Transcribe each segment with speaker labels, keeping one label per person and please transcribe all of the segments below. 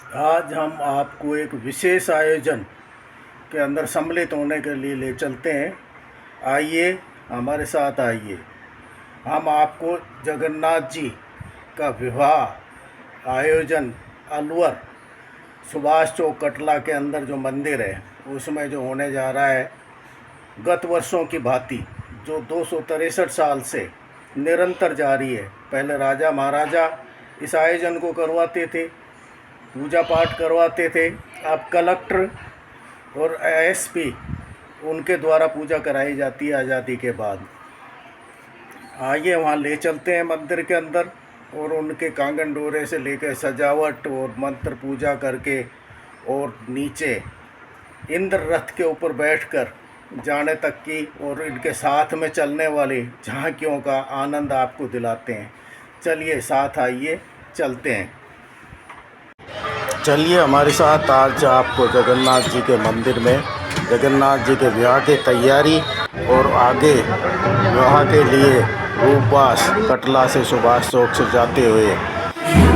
Speaker 1: आज हम आपको एक विशेष आयोजन के अंदर सम्मिलित होने के लिए ले चलते हैं। आइए, हमारे साथ आइए। हम आपको जगन्नाथ जी का विवाह आयोजन अलवर सुभाष चौक कटला के अंदर जो मंदिर है उसमें जो होने जा रहा है, गत वर्षों की भांति जो 263 साल से निरंतर जारी है। पहले राजा महाराजा इस आयोजन को करवाते थे, पूजा पाठ करवाते थे। अब कलेक्टर और एसपी उनके द्वारा पूजा कराई जाती है आज़ादी के बाद। आइए वहाँ ले चलते हैं मंदिर के अंदर, और उनके कांगन डोरे से लेकर सजावट और मंत्र पूजा करके और नीचे इंद्र रथ के ऊपर बैठकर जाने तक की और इनके साथ में चलने वाली झांकियों का आनंद आपको दिलाते हैं। चलिए साथ आइए, चलते हैं। चलिए हमारे साथ आज आपको जगन्नाथ जी के मंदिर में जगन्नाथ जी के विवाह की तैयारी और आगे विवाह के लिए रूपवास कटला से सुभाष चौक से जाते हुए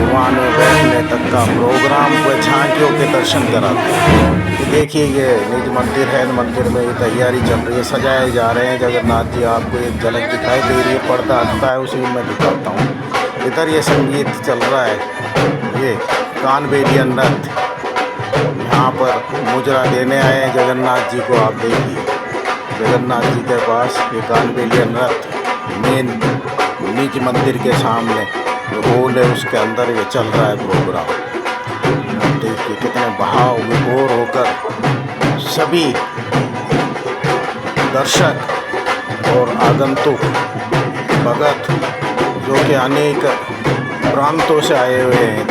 Speaker 1: वहाँ में बैठने तक का प्रोग्राम व झांकियों के दर्शन कराते हैं। तो देखिए ये निज मंदिर है, मंदिर में ये तैयारी चल रही है, सजाए जा रहे हैं जगन्नाथ जी। आपको एक झलक दिखाई दे रही है, पर्दा आता है उसी में मैं दिखाता हूँ। इधर ये संगीत चल रहा है, ये कानबेलियन रथ यहाँ पर मुजरा देने आए हैं जगन्नाथ जी को। आप देखिए जगन्नाथ जी के पास ये कानबेलियन रथ मेन निज मंदिर के सामने हॉल है, उसके अंदर ये चल रहा है प्रोग्राम। देखिए कितने भाव विभोर होकर सभी दर्शक और आगंतुक भगत जो कि अनेक प्रांतों से आए हुए हैं,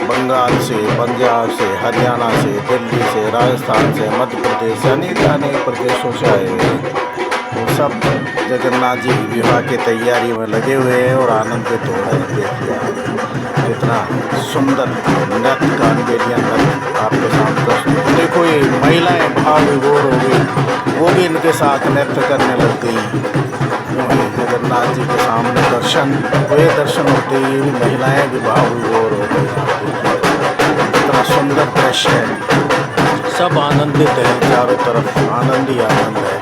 Speaker 1: बंगाल से, पंजाब से, हरियाणा से, दिल्ली से, राजस्थान से, मध्य प्रदेश से, अनेक प्रदेशों से आए हुए हैं। वो सब जगन्नाथ जी की विवाह की तैयारी में लगे हुए हैं और आनंदित हो रहे हैं। देखिए कितना सुंदर नृत्य कानबेलियन नृत्य आपके सामने। देखो ये महिलाएं भाव विभोर हो गई, वो भी इनके साथ नृत्य करने लग गई। जगन्नाथ जी के सामने दर्शन होते ही भी महिलाएं भी भाव विभोर हो गई। इतना सुंदर दृश्य है, सब आनंदित हैं, चारों तरफ आनंद ही आनंद है।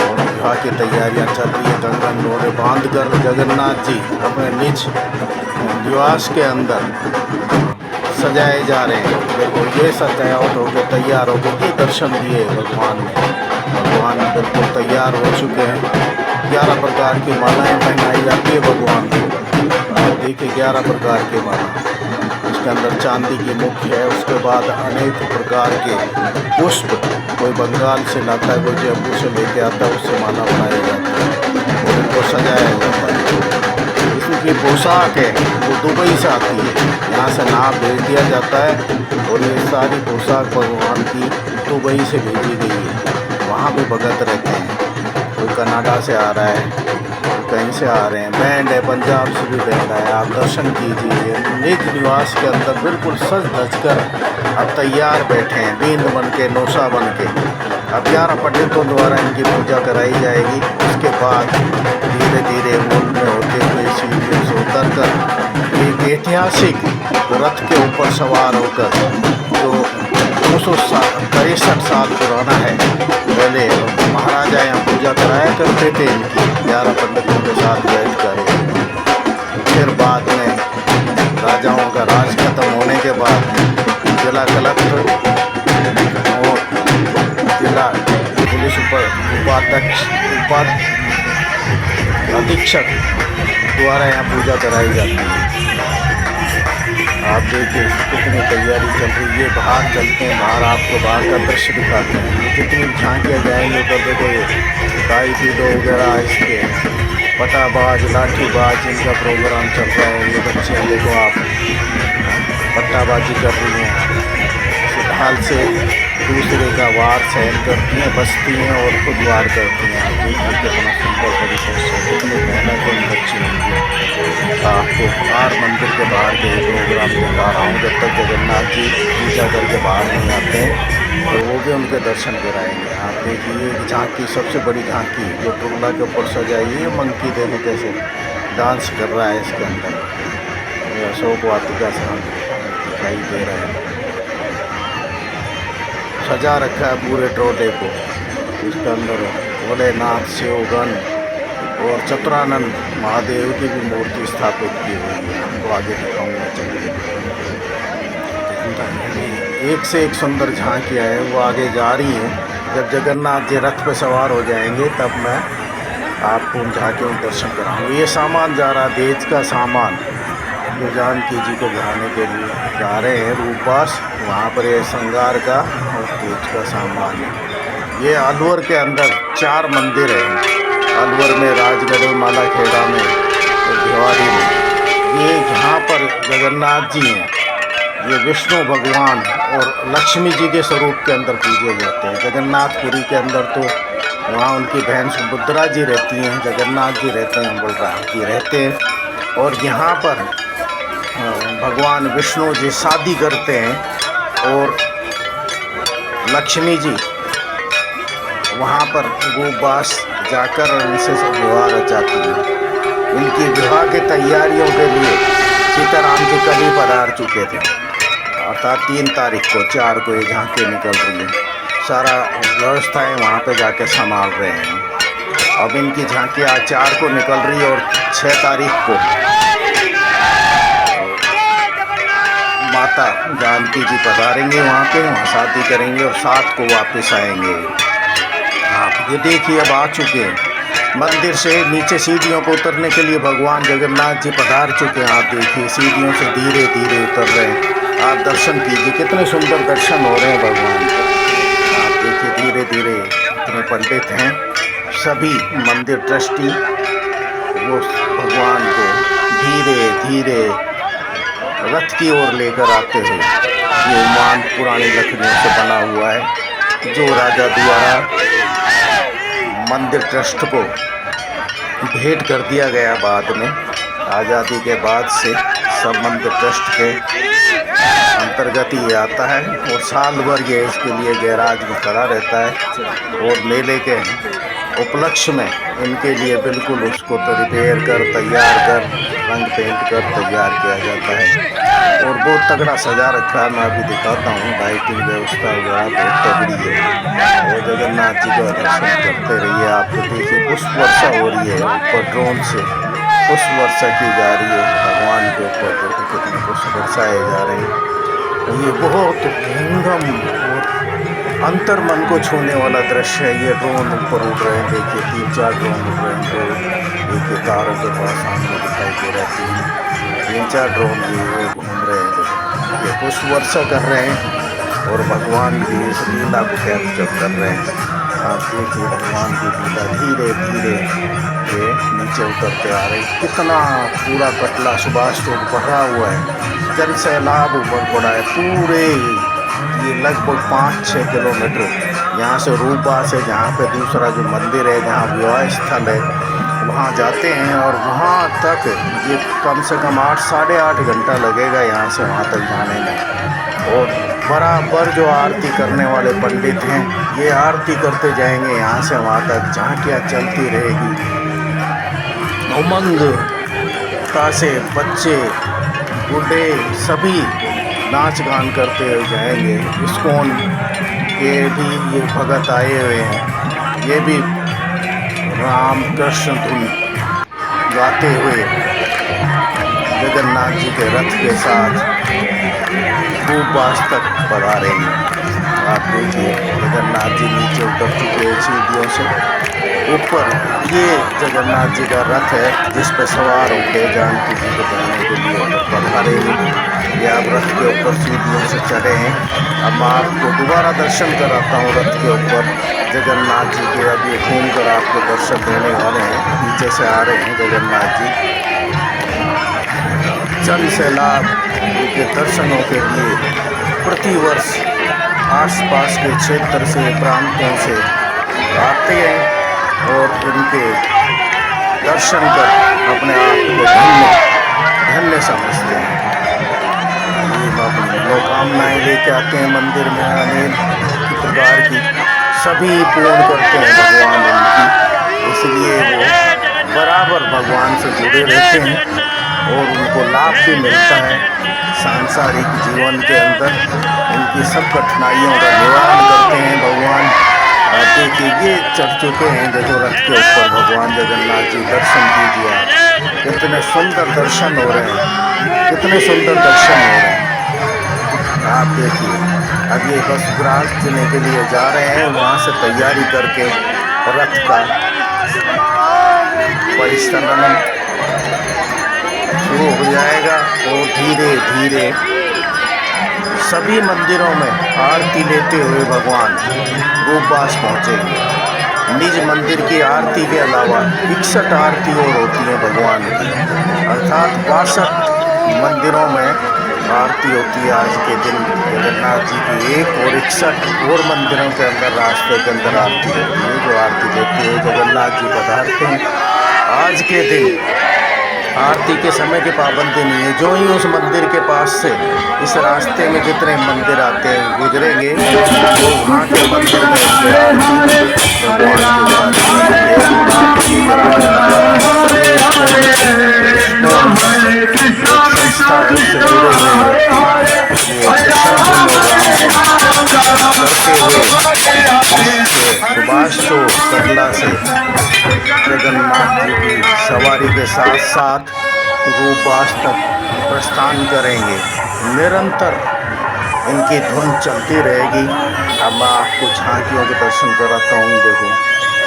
Speaker 1: और विवाह की तैयारियां चल रही है। कंगन डोरे बांध कर जगन्नाथ जी अपने निज निवास के अंदर सजाए जा रहे हैं। देखो ये सजावट होकर तैयार होकर दर्शन दिए भगवान ने। भगवान बिल्कुल तैयार हो चुके हैं। 11 प्रकार की मालाएं पहनाई जाती है भगवान को। देखिए 11 प्रकार की माला, उसके अंदर चांदी की मुख्य है। उसके बाद अनेक प्रकार के पुष्प, कोई बंगाल से लाता है, कोई जयपुर से लेके आता है, उससे माला बनाई जाती है और उनको सजाया जाता है। इसकी पोशाक है वो दुबई से आती है, यहाँ से नाप भेज दिया जाता है और ये सारी पोशाक भगवान की दुबई से भेजी गई है। वहाँ भी भगत रहते हैं, कोई कनाडा से आ रहा है, कहीं से आ रहे हैं, बैंड है, पंजाब से भी बैंड है। आप दर्शन कीजिए। निज निवास के अंदर बिल्कुल सज धज कर अब तैयार बैठे हैं, बींद बन के, नौसा बन के। अब 11 पंडितों द्वारा इनकी पूजा कराई जाएगी। उसके बाद धीरे धीरे मूल में होते हुए सीढ़ियों से उतर कर एक ऐतिहासिक रथ के ऊपर सवार होकर, जो 263 साल पुराना है, पहले महाराजा यहाँ पूजा कराया करते थे इनकी 11 पंडितों के साथ बैठ कर। फिर बाद में राजाओं का राज खत्म होने के बाद जिला कलेक्टर और जिला पुलिस अधीक्षक द्वारा यहाँ पूजा कराई जाती है। आप देखिए कितनी तैयारी चल रही है। बाहर चलते हैं, बाहर आपको बाहर का दृश्य दिखाते हैं। जितनी झांकियाँ जाएंगे उधर देखो ये गाई पीलो वगैरह, इसके पटाबाज, लाठीबाज, इनका प्रोग्राम चल रहा है। ये बच्चियाँ देखो आप पट्टाबाजी कर रही हैं, ढाल से दूसरे का वार सहन करती हैं, बचती हैं और खुद वार करती हैं। देखिए कितना सुंदर तरीके से कितनी मेहनत इन बच्चियों की। आपको बाहर मंदिर के बाहर के प्रोग्राम दिखा रहा हूँ। जब तक जगन्नाथ जी पूजा करके बाहर नहीं आते हैं तो वो भी उनके दर्शन कराएंगे। आप देखिए झांकी, सबसे बड़ी झांकी जो टुकड़ा के ऊपर सजाई है। मंकी देखो कैसे डांस कर रहा है इसके अंदर। अशोक वाटिका से दिखाई दे रहा है। सजा रखा है पूरे ट्रोले को। इसके अंदर भोलेनाथ, शिवगन और चतुरानंद महादेव की भी मूर्ति स्थापित की हुई है। आपको आगे दिखाऊंगा, चलिए। एक से एक सुंदर झांकियाँ हैं, वो आगे जा रही हैं। जब जगन्नाथ जी रथ पे सवार हो जाएंगे तब मैं आपको उन झांकियों में दर्शन कराऊंगा। ये सामान जा रहा, देश का सामान जो जानकी जी को बिहाने के लिए जा रहे हैं रूपवास, वहाँ पर ये श्रृंगार का और देश का सामान है। ये अलवर के अंदर 4 मंदिर हैं, अलवर में, राजगढ़ में, मालाखेड़ा में और भिवाड़ी में। ये जहाँ पर जगन्नाथ जी हैं, ये विष्णु भगवान और लक्ष्मी जी के स्वरूप के अंदर पूजे जाते हैं। जगन्नाथपुरी के अंदर तो वहाँ उनकी बहन सुभद्रा जी रहती हैं, जगन्नाथ जी रहते हैं, बलराम जी रहते हैं। और यहाँ पर भगवान विष्णु जी शादी करते हैं और लक्ष्मी जी वहाँ पर रूपवास जाकर उनसे विवाह रचाती हैं। उनकी विवाह की तैयारियों के लिए सीताराम जी कल ही पधार चुके थे, अर्थात 3 तारीख को, 4 को ये झांकी निकल रही है। सारा व्यवस्थाएं वहाँ पे जाके संभाल रहे हैं। अब इनकी झांकी आज 4 को निकल रही है और 6 तारीख को माता जानकी जी पधारेंगे वहाँ पे, वहाँ शादी करेंगे और 7 को वापस आएंगे। आप ये देखिए, अब आ चुके हैं। मंदिर से नीचे सीढ़ियों को उतरने के लिए भगवान जगन्नाथ जी पधार चुके हैं। आप देखिए, सीढ़ियों से धीरे धीरे उतर रहे हैं। आप दर्शन कीजिए, कितने सुंदर दर्शन हो रहे हैं भगवान के। आप देखिए, धीरे धीरे इतने पंडित हैं, सभी मंदिर ट्रस्टी, वो भगवान को धीरे धीरे रथ की ओर लेकर आते हैं। ये विमान पुरानी लकड़ियों से बना हुआ है, जो राजा द्वारा मंदिर ट्रस्ट को भेंट कर दिया गया। बाद में आज़ादी के बाद से सब मंदिर ट्रस्ट के अंतर्गत ही आता है और साल भर ये इसके लिए गैराज में खड़ा रहता है। और मेले के उपलक्ष्य में इनके लिए बिल्कुल उसको रिपेयर कर, तैयार कर, रंग पेंट कर तैयार किया जाता है और बहुत तगड़ा सजा रखा है। मैं अभी दिखाता हूँ, लाइटिंग व्यवस्था वगैरह बहुत तगड़ी है। और जगन्नाथ जी का दर्शन करते रहिए। आप देखिए, पुष्प वर्षा हो रही है, ऊपर ड्रोन से पुष्प वर्षा की जा रही है भगवान के ऊपर। देखो कितने पुष्प बरसाए जा रहे हैं। ये बहुत विहंगम और अंतर्मन को छूने वाला दृश्य है। ये ड्रोन ऊपर उड़ रहे हैं, देखिए 3-4 ड्रोन उड़ रहे हैं। तो देखिए तारों के पास सामने दिखाई दे रहे हैं 3-4 ड्रोन ये घूम रहे हैं। ये पुष्प वर्षा कर रहे हैं और भगवान की इस लीला को कैप्चर कर रहे हैं। आप देखिए, भगवान की लीला धीरे धीरे ये नीचे उतरते आ रहे हैं। कितना पूरा कटला सुभाष चौक भरा हुआ है, जल सैलाब ऊपर पड़ा है। पूरे ये लगभग 5-6 किलोमीटर यहाँ से रूपवास है, जहाँ पे दूसरा जो मंदिर है, जहाँ विवाह स्थल है, वहाँ जाते हैं। और वहाँ तक ये कम से कम 8-8.5 घंटा लगेगा यहाँ से वहाँ तक जाने में। और बराबर जो आरती करने वाले पंडित हैं, ये आरती करते जाएंगे यहाँ से वहाँ तक। झांकियाँ चलती रहेगी, उमंगता से बच्चे बूढ़े सभी नाच गान करते हुए जाएंगे। इस्कॉन के भी ये भगत आए हुए हैं, ये भी राम कृष्ण धुन गाते हुए जगन्नाथ जी के रथ के साथ रूपवास तक पधारेंगे। आप देखिए, जगन्नाथ जी नीचे उतर चुके हैं सीढ़ियों से। ऊपर ये जगन्नाथ जी का रथ है, जिस पर सवार होकर जानकी जी को बनाने के लिए पधारेंगे। ये आप रथ के ऊपर सीढ़ियों से चढ़े हैं। अब मैं आपको दोबारा दर्शन कराता हूँ रथ के ऊपर जगन्नाथ जी के। अब ये घूम कर आपको दर्शन देने वाले हैं। पीछे से आ रहे हैं जगन्नाथ जी। जल सैलाब के दर्शनों के लिए प्रतिवर्ष आसपास के क्षेत्र से, प्रांतों से आते हैं और इनके दर्शन कर अपने आप को धन्य समझते हैं। मनोकामनाएँ लेके आते हैं मंदिर में, अनेक प्रकार की सभी पूर्ण करते हैं भगवान उनकी। इसलिए वो बराबर भगवान से जुड़े रहते हैं और उनको लाभ भी मिलता है। सांसारिक जीवन के अंदर उनकी सब कठिनाइयों का निवारण करते हैं भगवान। देखिए चढ़ चुके हैं देखो रथ के ऊपर भगवान जगन्नाथ जी। दर्शन कीजिए आप, कितने सुंदर दर्शन हो रहे हैं, कितने सुंदर दर्शन हो रहे हैं। आप देखिए अब ये बस ग्रास देने के लिए जा रहे हैं, वहाँ से तैयारी करके रथ का परिचालन शुरू हो जाएगा और धीरे धीरे सभी मंदिरों में आरती लेते हुए भगवान गोपास पहुँचेंगे। निज मंदिर की आरती के अलावा 61 आरती और होती है भगवान की, अर्थात 62 मंदिरों में आरती होती है आज के दिन जगन्नाथ जी की एक, और 61 और मंदिरों के अंदर रास्ते के अंदर आरती होती है। जो आरती देखते हुए जगन्नाथ जी पधारते हैं। आज के दिन आरती के समय की पाबंदी नहीं है। जो ही उस मंदिर के पास से इस रास्ते में जितने मंदिर आते हैं गुजरेंगे वो वहाँ के मंदिर में सुभाष चौक कटला से जगन्नाथ जी की सवारी के साथ साथ गोपास तक प्रस्थान करेंगे। निरंतर इनकी धुन चलती रहेगी। अब मैं आपको झांकियों के दर्शन कराता हूँ। देखो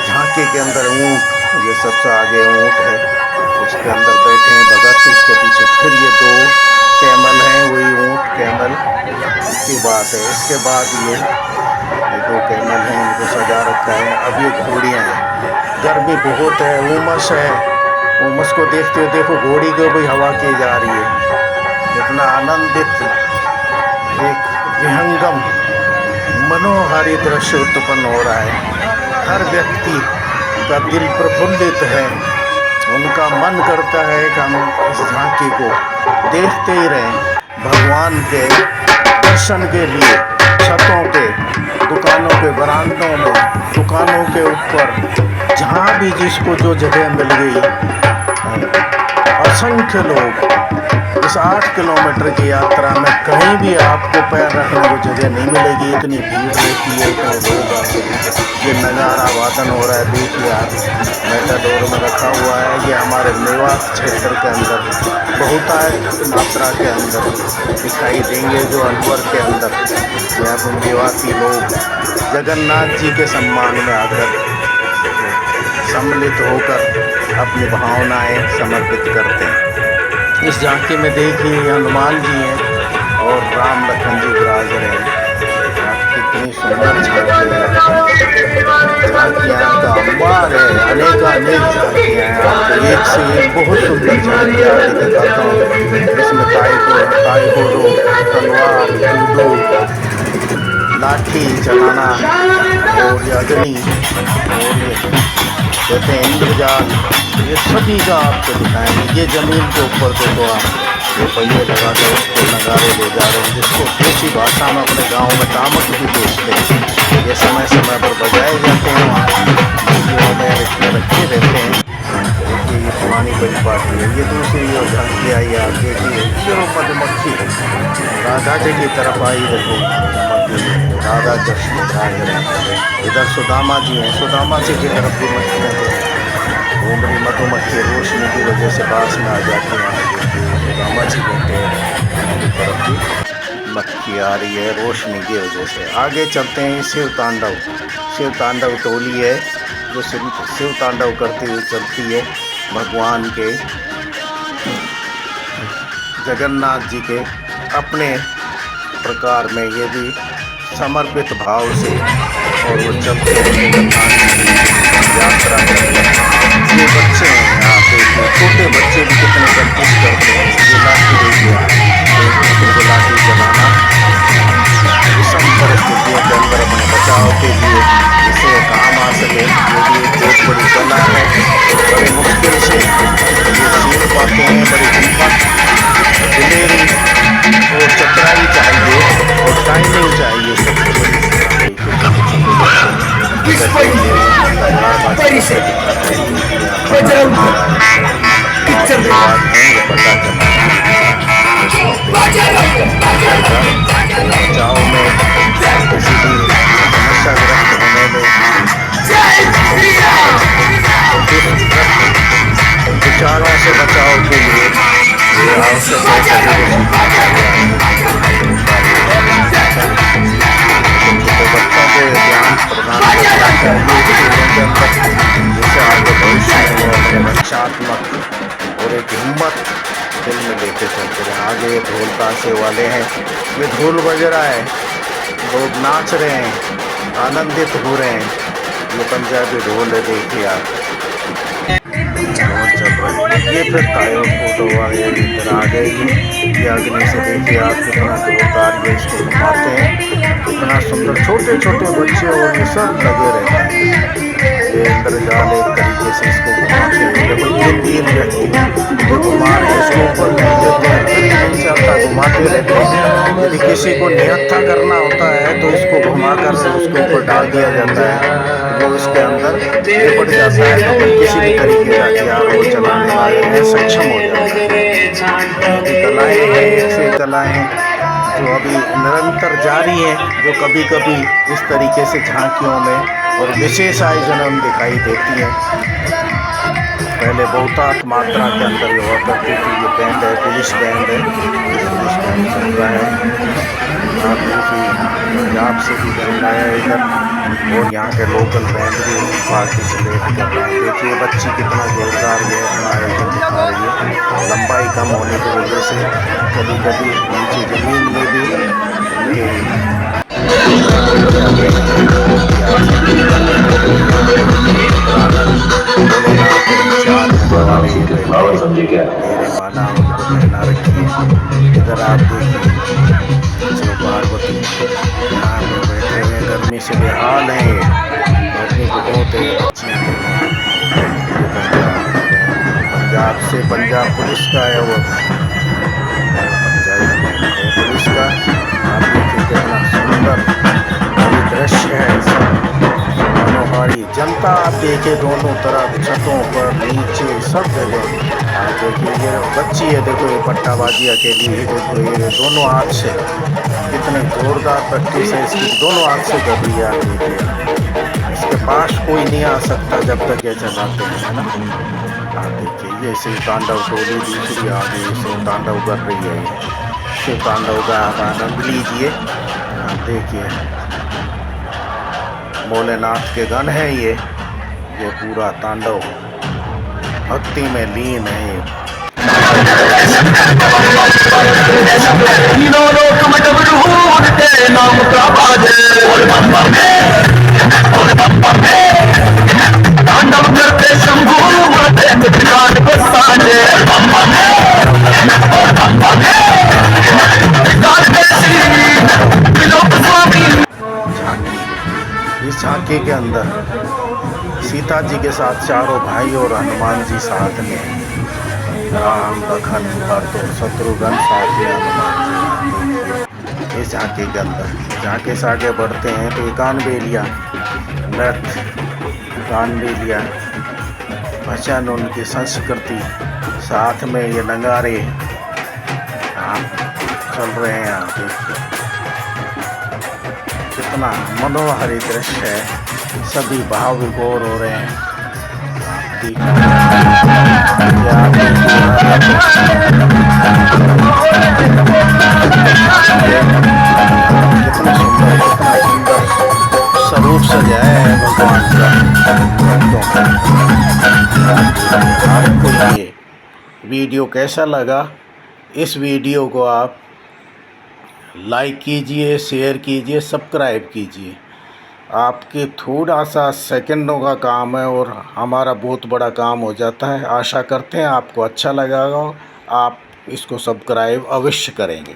Speaker 1: झांकी के अंदर ऊँट, ये सबसे आगे ऊँट है, उसके अंदर बैठे हैं भगत। इसके पीछे फिर ये 2 कैमल हैं, वही ऊँट कैमल की बात है। इसके बाद ये 2 कैमल हैं, इनको सजा रखा है। अब ये घोड़ियाँ हैं। गर्मी बहुत है, उमस है, उमस को देखते हुए देखो घोड़ी को भी हवा की जा रही है। कितना आनंदित एक विहंगम मनोहारी दृश्य उत्पन्न हो रहा है। हर व्यक्ति का दिल प्रफुल्लित है, उनका मन करता है कि हम इस झांकी को देखते ही रहें। भगवान के दर्शन के लिए छतों पे, दुकानों के बरामदों में, दुकानों के ऊपर, जहाँ भी जिसको जो जगह मिल गई, असंख्य लोग इस 8 किलोमीटर की यात्रा में कहीं भी आपको पैर रखने को जगह नहीं मिलेगी। इतनी भीड़ रहती है, इतने लोग आते हैं। ये नज़ारा वादन हो रहा है, देखिए आप मेटाडोर में रखा हुआ है। ये हमारे मेवात क्षेत्र के अंदर बहुतायत मात्रा के अंदर दिखाई देंगे। जो अलवर के अंदर यहाँ पर मेवाती लोग जगन्नाथ जी के सम्मान में आकर सम्मिलित होकर अपनी भावनाएं समर्पित करते हैं। इस झांकी में देखिए हनुमान जी हैं और राम लखन जी विराज रहे हैं। कितनी सुंदर झांकी है। झांकियाँ का अंबार है, अनेक झांकियाँ हैं। आपको एक से एक बहुत सुंदर झांकियाँ आगे दिखाता हूँ। इसमें ताइकोडो, तलवार, जूडो, लाठी चलाना और अग्नि और कहते हैं इंद्रजाल, ये सभी का आपको दिखाएंगे। ये ज़मीन के ऊपर देखो आप, ये पहिए लगा कर उसको नगारे ले जा रहे हैं, जिसको देसी भाषा में अपने गांव में तामक भी बेचते हैं। ये समय समय पर बजाए जाते हैं, वहाँ में रखे रहते हैं। देखिए ये पुरानी परिपाटी है। ये दूसरी जो झांकी आई आप देखिए, ये मधुमक्खी राधा जी की तरफ आई। देखो राधा कृष्ण झांक रहे हैं। इधर सुदामा जी हैं, सुदामा जी की तरफ भी मक्खियाँ घूम रही। मधुमक्खी रोशनी की वजह से पास में आ जाती हैं। सुदामा जी बैठे हैं, तरफ भी मक्खी आ रही है रोशनी की वजह से। आगे चलते हैं। शिव तांडव टोली है जो शिव तांडव करती हुई चलती है भगवान के जगन्नाथ जी के अपने प्रकार में, ये भी समर्पित भाव से, और वो चलते हैं जगन्नाथ जी की यात्रा करते हैं। ये बच्चे हैं यहाँ पे, छोटे बच्चे भी कितने कंजूस करते हैं। ये लाठी देखिए, एक दूसरे को लाठी चलाना विषम परिस्थितियों के अंदर अपने बचाव के लिए इसे काम आ सके, ये भी एक बहुत बड़ी कला है। बड़ी मुश्किल से ये सीख पाते हैं। बड़ी हिम्मत, दिलेरी और चतुराई चाहिए और टाइमिंग चाहिए। पता चला देशात्मक और एक हिम्मत फिल्म लेके चलते हैं। आगे ढोल ताशे वाले हैं, ये ढोल बज रहा है, लोग नाच रहे हैं, आनंदित हो रहे हैं। ये पंजाबी ढोल है, देखिए आप, ढोल चल रहा है। ये फिर टायर फोटो वाले इधर आ गए। ये आगे से देखिए आप, कितना जोरदार ये इसको घुमाते हैं, कितना सुंदर। छोटे छोटे बच्चे और ये सब लगे रहते हैं। ये इंद्रजाल एक तरीके से इसको घुमाते हैं। देखो ये 3 व्यक्ति जो घुमा रहे हैं, इसको ऊपर नहीं देते हैं, फिर नहीं चलता, घुमाते रहते हैं। यदि किसी को निहत्था करना होता है तो इसको घुमा कर से उसके ऊपर डाल दिया जाता है, वो इसके अंदर लिपट जाता है, तो फिर किसी भी तरीके का कि आप वो चलाने वाले हैं सक्षम हो जाता है। कलाएँ हैं, ऐसे कलाएँ जो अभी निरंतर जारी है, जो कभी कभी इस तरीके से झांकियों में और विशेष आयोजनों में दिखाई देती है। पहले बहुतायत मात्रा के अंदर ये हुआ करती थी। ये बैंड है, पुलिस बैंड है, पुलिस बैंड चल रहा है। आप देखिए पंजाब से भी बैंड आया है इधर, और यहाँ के लोकल बैंड भी पार्टिसिपेट कर रहे हैं। देखिए बच्ची कितना जोरदार ये अपना आयोजन दिखा रही है। लंबाई कम होने की वजह से कभी कभी नीचे ज़मीन में भी माला उनको पहना रखी है। इधर आप देखिए जो पार्वती यहाँ पे बैठे हुए, गर्मी से बेहाल है, गर्मी बहुत है। बच्चियाँ पंजाब से, पंजाब पुलिस का है वो, पंजाबी पुलिस का। आप देखिए कितना सुंदर दृश्य है, सब मनोहारी जनता। आप देखिए दोनों तरफ, छतों पर, नीचे, सब जगह आप देखिए। ये बच्ची है, देखो ये पट्टाबाजी अकेली है, देखो ये दोनों हाथ से कितने जोरदार प्रैक्टिस है इसकी, दोनों हाथ से कर रही है। आप देखिए इसके पास कोई नहीं आ सकता जब तक ये चलाते हैं, है ना। आप देखिए ये शिव तांडव टोली दूसरी आ गई, शिव तांडव कर रही है। शिव तांडव का आप आनंद लीजिए। आप देखिए भोलेनाथ के गण है ये पूरा तांडव भक्ति में लीन है। इस झांकी के अंदर सीता जी के साथ चारों भाई और हनुमान जी साथ में, राम लखन भरत शत्रुघ्न साथ में हनुमान जी। इस झांकी के अंदर झांके से आगे बढ़ते हैं तो कान बेलिया नृत्य, कान बेलिया भजन, उनकी संस्कृति, साथ में ये नगारे चल रहे हैं। यहाँ देखिए कितना मनोहारी दृश्य है, सभी भाव विभोर हो रहे हैं। कितना सुंदर, कितना सुंदर स्वरूप सजाया है भगवान का। आपको ये वीडियो कैसा लगा? इस वीडियो को आप लाइक कीजिए, शेयर कीजिए, सब्सक्राइब कीजिए। आपके थोड़ा सा सेकंडों का काम है और हमारा बहुत बड़ा काम हो जाता है। आशा करते हैं आपको अच्छा लगा, आप इसको सब्सक्राइब अवश्य करेंगे।